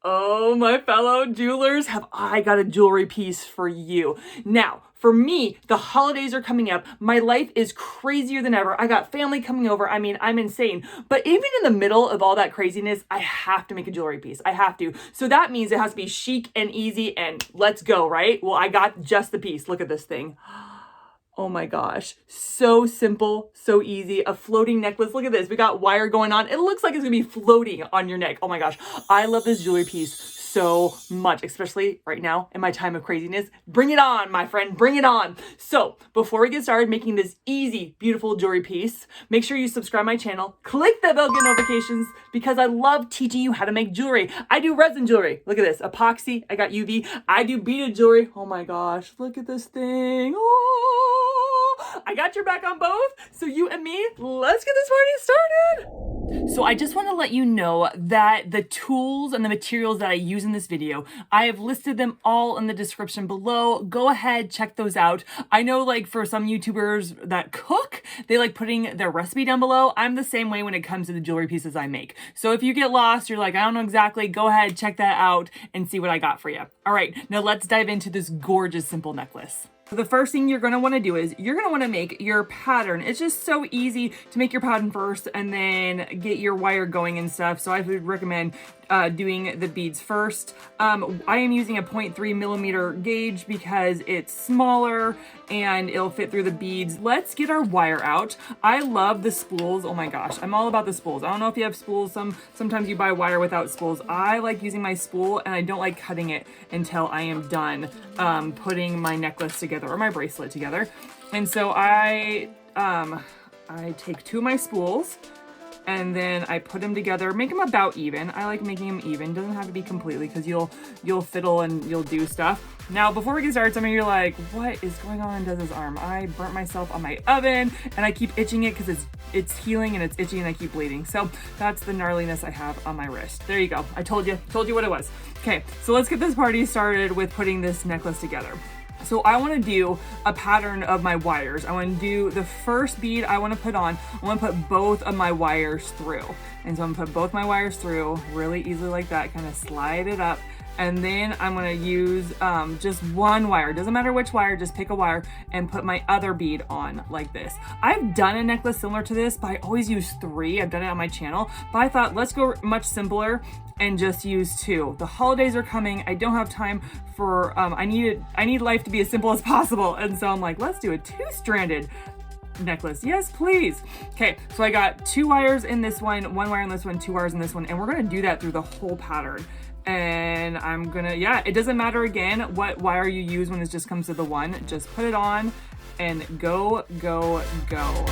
Oh, my fellow jewelers, have I got a jewelry piece for you. Now, for me, the holidays are coming up. My life is crazier than ever. I got family coming over. I mean, I'm insane. But even in the middle of all that craziness, I have to make a jewelry piece. I have to. So that means it has to be chic and easy and let's go, right? Well, I got just the piece. Look at this thing. Oh my gosh, so simple, so easy. A floating necklace. Look at this. We got wire going on. It looks like it's gonna be floating on your neck. Oh my gosh, I love this jewelry piece so much, especially right now in my time of craziness. Bring it on, my friend, bring it on. So before we get started making this easy, beautiful jewelry piece, make sure you subscribe my channel, click the bell, get notifications, because I love teaching you how to make jewelry. I do resin jewelry. Look at this, epoxy, I got UV. I do beaded jewelry. Oh my gosh, look at this thing. Oh, I got your back on both. So you and me, let's get this party started. So I just want to let you know that the tools and the materials that I use in this video, I have listed them all in the description below. Go ahead, check those out. I know like for some YouTubers that cook, they like putting their recipe down below. I'm the same way when it comes to the jewelry pieces I make. So if you get lost, you're like, I don't know exactly, go ahead, check that out and see what I got for you. All right, now let's dive into this gorgeous simple necklace. So the first thing you're going to want to do is you're going to want to make your pattern. It's just so easy to make your pattern first and then get your wire going and stuff. So I would recommend doing the beads first. I am using a 0.3 millimeter gauge because it's smaller and it'll fit through the beads. Let's get our wire out. I love the spools. Oh my gosh, I'm all about the spools. I don't know if you have spools. Sometimes you buy wire without spools. I like using my spool and I don't like cutting it until I am done putting my necklace together or my bracelet together. And so I take two of my spools and then I put them together, make them about even. I like making them even. Doesn't have to be completely because you'll fiddle and you'll do stuff. Now, before we get started, some of you are like, what is going on in Dez's arm? I burnt myself on my oven and I keep itching it because it's healing and it's itchy and I keep bleeding. So that's the gnarliness I have on my wrist. There you go. I told you what it was. Okay, so let's get this party started with putting this necklace together. So I want to do a pattern of my wires. I want to do the first bead I want to put on. I want to put both of my wires through. And so I'm going to put both my wires through really easily like that, kind of slide it up. And then I'm going to use just one wire. Doesn't matter which wire, just pick a wire and put my other bead on like this. I've done a necklace similar to this, but I always use 3. I've done it on my channel, but I thought let's go much simpler and just use 2. The holidays are coming. I don't have time for, I need life to be as simple as possible. And so I'm like, let's do a 2-stranded necklace. Yes, please. Okay, so I got 2 wires in this one wire in this one, 2 wires in this one, and we're going to do that through the whole pattern. And I'm gonna, yeah, it doesn't matter again what wire you use when it just comes to the one. Just put it on and go, go, go.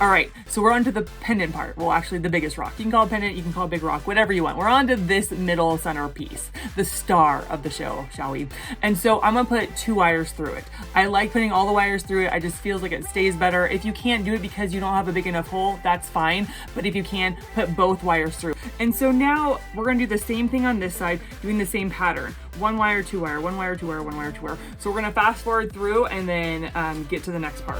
All right, so we're on to the pendant part. Well, actually the biggest rock. You can call it pendant, you can call it big rock, whatever you want. We're on to this middle center piece, the star of the show, shall we? And so I'm gonna put 2 wires through it. I like putting all the wires through it. I just feels like it stays better. If you can't do it because you don't have a big enough hole, that's fine. But if you can, put both wires through. And so now we're gonna do the same thing on this side, doing the same pattern. 1 wire, 2 wire, 1 wire, 2 wire, 1 wire, 2 wire. So we're gonna fast forward through and then get to the next part.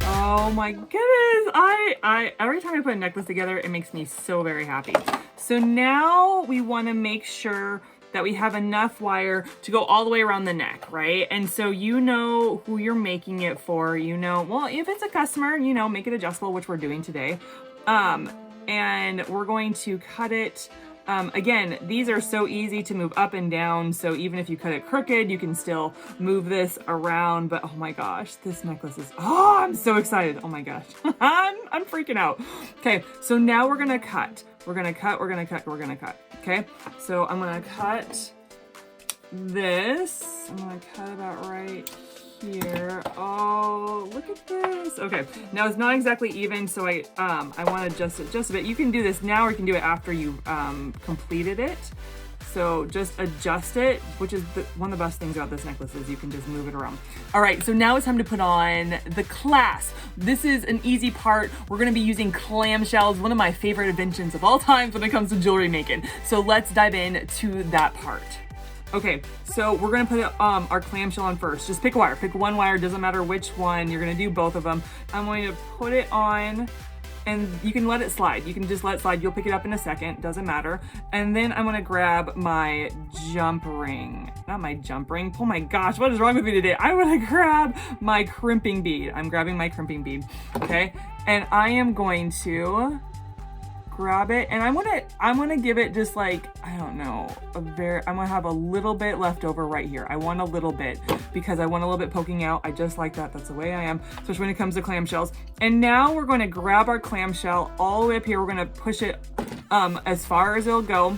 Oh my goodness, I every time I put a necklace together, it makes me so very happy. So now we want to make sure that we have enough wire to go all the way around the neck, right? And so you know who you're making it for, you know, well, if it's a customer, you know, make it adjustable, which we're doing today. And we're going to cut it. Again, these are so easy to move up and down. So even if you cut it crooked, you can still move this around. But oh my gosh, this necklace is, oh, I'm so excited. Oh my gosh, I'm freaking out. Okay, so now we're gonna cut. We're gonna cut. Okay, so I'm gonna cut this. I'm gonna cut about right here. Oh, look at this. Okay, now it's not exactly even, so I want to adjust it just a bit. You can do this now or you can do it after you completed it. So just adjust it, which is one of the best things about this necklace is you can just move it around. All right, so now it's time to put on the clasp. This is an easy part. We're gonna be using clamshells, one of my favorite inventions of all times when it comes to jewelry making. So let's dive in to that part. Okay, so we're gonna put our clamshell on first. Just pick a wire, pick one wire, doesn't matter which one. You're gonna do both of them. I'm going to put it on, and you can let it slide. You can just let it slide. You'll pick it up in a second, doesn't matter. And then I'm gonna grab my jump ring. Not my jump ring. Oh my gosh, what is wrong with me today? I wanna grab my crimping bead. I'm grabbing my crimping bead, okay? And I am going to grab it, and I'm gonna give it just like, I don't know, I'm gonna have a little bit left over right here. I want a little bit because I want a little bit poking out. I just like that. That's the way I am, especially when it comes to clamshells. And now we're going to grab our clamshell all the way up here. We're going to push it as far as it'll go.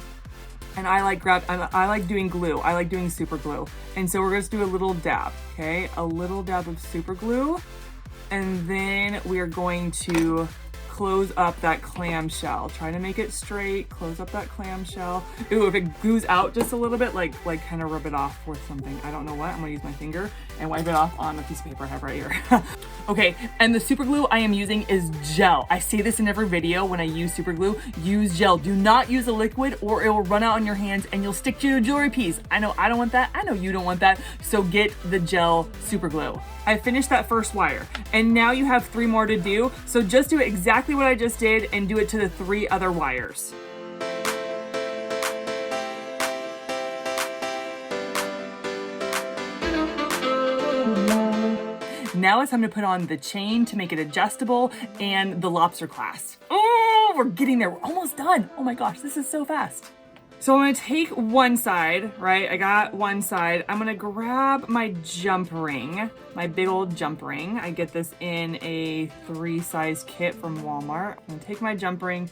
And I like doing glue. I like doing super glue. And so we're going to do a little dab, okay? A little dab of super glue. And then we are going to close up that clamshell. Try to make it straight, close up that clamshell. Ooh, if it glues out just a little bit, like kind of rub it off with something. I don't know what. I'm gonna use my finger and wipe it off on a piece of paper I have right here. Okay, and the super glue I am using is gel. I say this in every video when I use super glue, use gel. Do not use a liquid or it will run out on your hands and you'll stick to your jewelry piece. I know I don't want that. I know you don't want that. So get the gel super glue. I finished that first wire and now you have 3 more to do. So just do exactly what I just did and do it to the 3 other wires. Now it's time to put on the chain to make it adjustable and the lobster clasp. Oh, we're getting there. We're almost done. Oh my gosh, this is so fast. So I'm gonna take one side, right? I got one side. I'm gonna grab my jump ring, my big old jump ring. I get this in a 3-size kit from Walmart. I'm gonna take my jump ring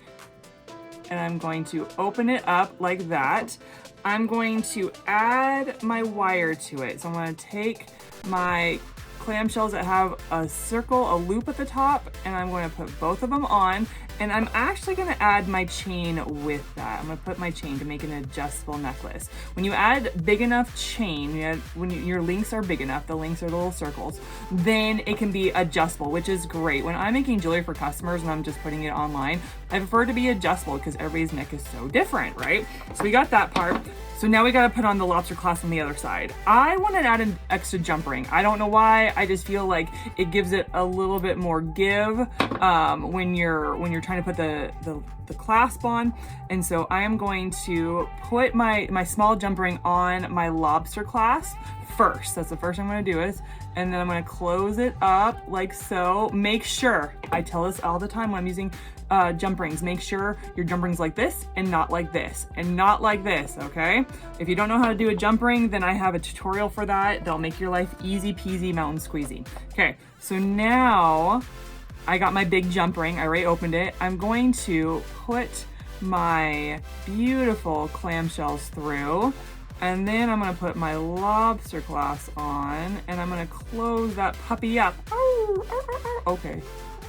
and I'm going to open it up like that. I'm going to add my wire to it. So I'm gonna take my clamshells that have a circle, a loop at the top, and I'm going to put both of them on, and I'm actually going to add my chain with that. I'm going to put my chain to make an adjustable necklace. When you add big enough chain, when your links are big enough, the links are the little circles, then it can be adjustable, which is great. When I'm making jewelry for customers and I'm just putting it online, I prefer it to be adjustable because everybody's neck is so different, right? So we got that part. So now we got to put on the lobster clasp on the other side. I want to add an extra jump ring. I don't know why. I just feel like it gives it a little bit more give when you're trying to put the clasp on. And so I am going to put my small jump ring on my lobster clasp first. That's the first I'm going to do is, and then I'm going to close it up like so. Make sure, I tell this all the time when I'm using jump rings, make sure your jump ring's like this and not like this and not like this, okay? If you don't know how to do a jump ring, then I have a tutorial for that. That'll make your life easy peasy mountain squeezy. Okay, so now I got my big jump ring. I already opened it. I'm going to put my beautiful clamshells through, and then I'm gonna put my lobster clasp on, and I'm gonna close that puppy up. Okay.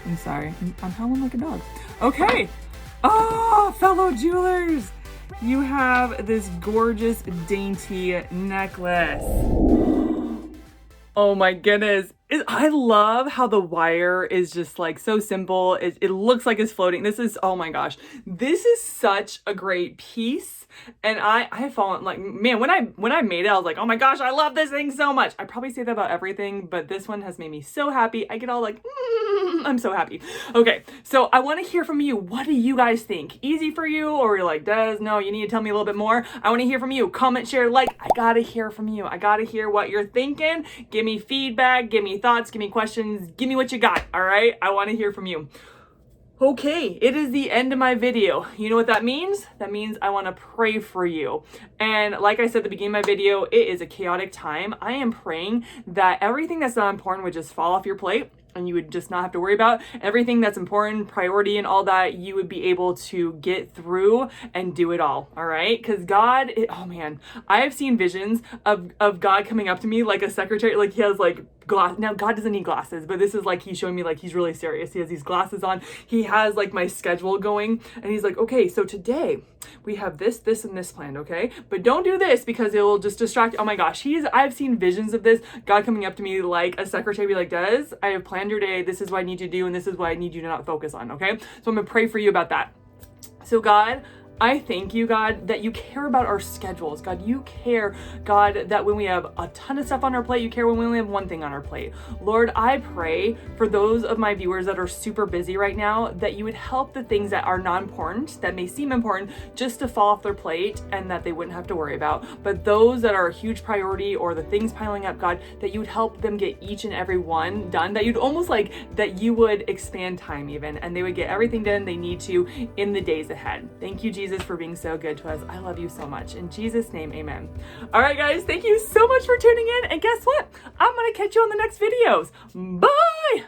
I'm sorry, I'm howling like a dog. Okay, fellow jewelers, you have this gorgeous, dainty necklace. Oh my goodness. I love how the wire is just like so simple. It looks like it's floating. This is, oh my gosh, this is such a great piece. And I've fallen, like, man, when I made it, I was like, oh my gosh, I love this thing so much. I probably say that about everything, but this one has made me so happy. I get all like, I'm so happy. Okay, so I want to hear from you. What do you guys think? Easy for you? Or you're like, Des, no, you need to tell me a little bit more. I want to hear from you. Comment, share, like. I gotta hear from you. I gotta hear what you're thinking. Give me feedback, give me thoughts, give me questions, give me what you got, all right? I want to hear from you. Okay, it is the end of my video. You know what that means? That means I want to pray for you. And like I said at the beginning of my video, it is a chaotic time. I am praying that everything that's not important would just fall off your plate and you would just not have to worry about everything that's important, priority and all that. You would be able to get through and do it all right? Because God, oh man, I have seen visions of God coming up to me like a secretary, like he has like glass. Now God doesn't need glasses, but this is like he's showing me like he's really serious. He has these glasses on. He has like my schedule going and he's like, okay, so today we have this, and this planned, okay? But don't do this because it'll just distract. Oh my gosh, I've seen visions of this, God coming up to me like a secretary, be like, Des, I have planned your day. This is what I need you to do, and this is what I need you to not focus on, okay? So I'm gonna pray for you about that. So God, I thank you, God, that you care about our schedules. God, you care, God, that when we have a ton of stuff on our plate, you care when we only have one thing on our plate. Lord, I pray for those of my viewers that are super busy right now, that you would help the things that are not important, that may seem important, just to fall off their plate and that they wouldn't have to worry about. But those that are a huge priority or the things piling up, God, that you would help them get each and every one done, that you'd almost like that you would expand time even, and they would get everything done they need to in the days ahead. Thank you, Jesus, for being so good to us. I love you so much. In Jesus' name, amen. All right, guys, thank you so much for tuning in. And guess what? I'm going to catch you on the next videos. Bye.